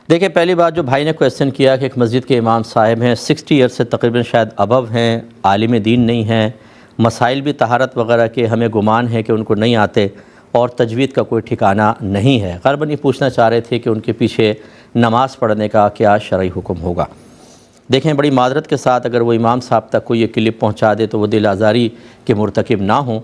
देखिए, पहली बात जो भाई ने क्वेश्चन किया कि एक मस्जिद के इमाम साहब हैं, 60 ईयर से तकरीबन शायद अबव हैं, आलिम दीन नहीं हैं, मसाइल भी तहारत वगैरह के हमें गुमान है कि उनको नहीं आते और तजवीद का कोई ठिकाना नहीं है। ग़ालिबन ये पूछना चाह रहे थे कि उनके पीछे नमाज पढ़ने का क्या शरई हुक्म होगा। देखें, बड़ी मादरत के साथ अगर वो इमाम साहब तक कोई ये क्लिप पहुँचा दे तो वो दिल आज़ारी के मुर्तकिब ना हों।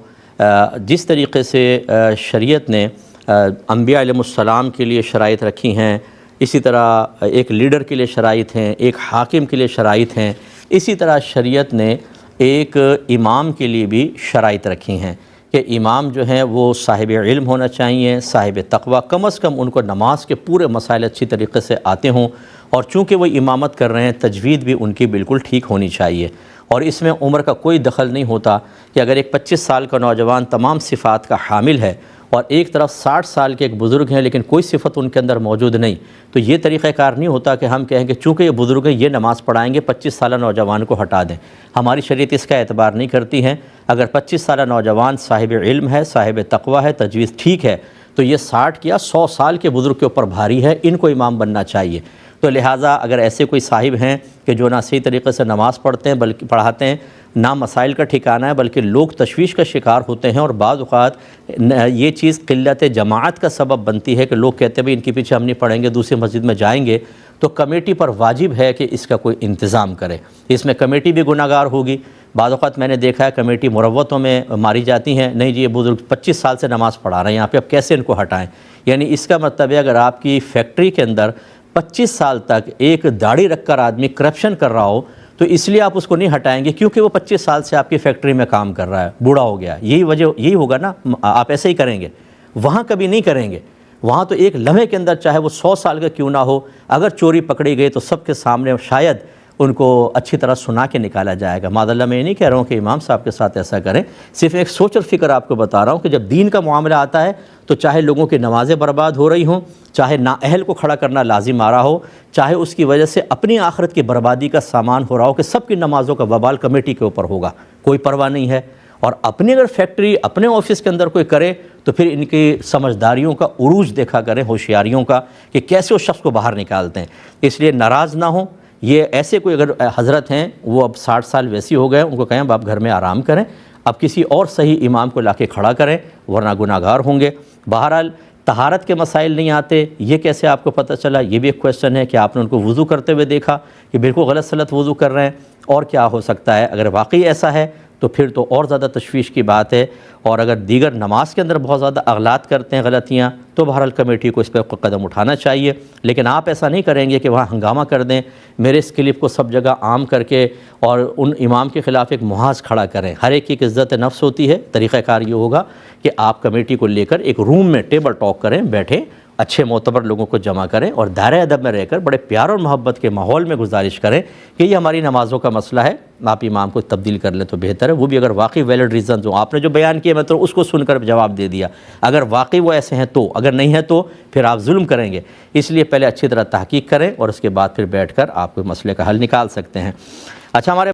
जिस तरीक़े से शरीयत ने अंबिया अलैहिस्सलाम के लिए शराइत रखी हैं, इसी तरह एक लीडर के लिए शराइत हैं, एक हाकिम के लिए शराइत हैं, इसी तरह शरीयत ने एक इमाम के लिए भी शराइत रखी हैं कि इमाम जो हैं वो साहिब इल्म होना चाहिए, साहिब तक़वा, कम अज़ कम उनको नमाज के पूरे मसाइल अच्छी तरीक़े से आते हों, और चूँकि वो इमामत कर रहे हैं तजवीद भी उनकी बिल्कुल ठीक होनी चाहिए। और इसमें उम्र का कोई दखल नहीं होता कि अगर एक 25 साल का नौजवान तमाम सिफ़ात का हामिल है और एक तरफ 60 साल के एक बुज़ुर्ग हैं लेकिन कोई सिफ़त उनके अंदर मौजूद नहीं, तो ये तरीक़ाकार नहीं होता कि हम कहें कि चूँकि ये बुज़ुर्ग हैं ये नमाज़ पढ़ाएंगे, 25 साल नौजवान को हटा दें। हमारी शरीयत इसका एतबार नहीं करती है। अगर 25 साल नौजवान साहिब इल्म है, साहिब तक़वा है, तजवीज़ ठीक है, तो ये 60 या 100 साल के बुज़ुर्ग के ऊपर भारी है, इनको इमाम बनना चाहिए। तो लिहाजा अगर ऐसे कोई साहिब हैं कि जो ना सही तरीक़े से नमाज़ पढ़ते हैं बल्कि पढ़ाते हैं, ना मसाइल का ठिकाना है, बल्कि लोग तशवीश का शिकार होते हैं, और बाज़ औक़ात ये चीज़ क़िल्लत जमाअत का सबब बनती है कि लोग कहते हैं भाई इनके पीछे हम नहीं पढ़ेंगे, दूसरी मस्जिद में जाएंगे। तो कमेटी पर वाजिब है कि इसका कोई इंतज़ाम करे। इसमें कमेटी भी गुनाहगार होगी। बाज़ औक़ात मैंने देखा है कमेटी मुरव्वतों में मारी जाती हैं, नहीं जी ये बुज़ुर्ग 25 साल से नमाज़ पढ़ा रहे हैं यहाँ पे, अब कैसे इनको हटाएँ। यानी इसका मतलब है अगर आपकी फैक्ट्री के अंदर 25 साल तक एक दाढ़ी रखकर आदमी करप्शन कर रहा हो तो इसलिए आप उसको नहीं हटाएंगे क्योंकि वो 25 साल से आपकी फैक्ट्री में काम कर रहा है, बूढ़ा हो गया, यही वजह, यही होगा ना। आप ऐसे ही करेंगे, वहाँ कभी नहीं करेंगे। वहाँ तो एक लम्हे के अंदर चाहे वो 100 साल का क्यों ना हो, अगर चोरी पकड़ी गई तो सबके सामने शायद उनको अच्छी तरह सुना के निकाला जाएगा। मादल्ला मैं ये नहीं कह रहा हूँ कि इमाम साहब के साथ ऐसा करें, सिर्फ एक सोच और फ़िक्र आपको बता रहा हूँ कि जब दीन का मामला आता है तो चाहे लोगों की नमाज़ें बर्बाद हो रही हों, चाहे नाअहल को खड़ा करना लाजिम आ रहा हो, चाहे उसकी वजह से अपनी आखिरत की बर्बादी का सामान हो रहा हो, कि सबकी नमाज़ों का वबाल कमेटी के ऊपर होगा, कोई परवाह नहीं है। और अपनी अगर फैक्ट्री अपने ऑफिस के अंदर कोई करे तो फिर इनकी समझदारियों का उरूज देखा करें, होशियारियों का, कि कैसे उस शख्स को बाहर निकालते हैं। इसलिए नाराज़ ना हो। ये ऐसे कोई अगर हज़रत हैं वो अब 60 साल वैसी हो गए, उनको कहें अब आप घर में आराम करें, अब किसी और सही इमाम को लाके खड़ा करें, वरना गुनाहगार होंगे। बहरहाल तहारत के मसाइल नहीं आते, ये कैसे आपको पता चला, ये भी एक क्वेश्चन है कि आपने उनको वज़ू करते हुए देखा कि बिल्कुल गलत सलत वज़ू कर रहे हैं, और क्या हो सकता है। अगर वाकई ऐसा है तो फिर तो और ज़्यादा तशवीश की बात है। और अगर दीगर नमाज के अंदर बहुत ज़्यादा अगलात करते हैं, गलतियाँ, तो बहरहाल कमेटी को इस पर कदम उठाना चाहिए। लेकिन आप ऐसा नहीं करेंगे कि वहाँ हंगामा कर दें, मेरे इस क्लिप को सब जगह आम करके और उन इमाम के ख़िलाफ़ एक मुहाज खड़ा करें। हर एक की इज़्ज़त नफ्स होती है। तरीक़ाकार ये होगा कि आप कमेटी को लेकर एक रूम में टेबल टॉक करें, बैठें, अच्छे मोतबर लोगों को जमा करें और दायरे अदब में रहकर बड़े प्यार और मोहब्बत के माहौल में गुजारिश करें कि ये हमारी नमाज़ों का मसला है, आप इमाम को तब्दील कर लें तो बेहतर है। वो भी अगर वाकई वैलिड रीज़न जो आपने जो बयान किए मैं तो उसको सुनकर जवाब दे दिया, अगर वाकई वो ऐसे हैं तो, अगर नहीं है तो फिर आप जुल्म करेंगे। इसलिए पहले अच्छी तरह तहकीक करें और उसके बाद फिर बैठ कर आप कोई मसले का हल निकाल सकते हैं। अच्छा, हमारे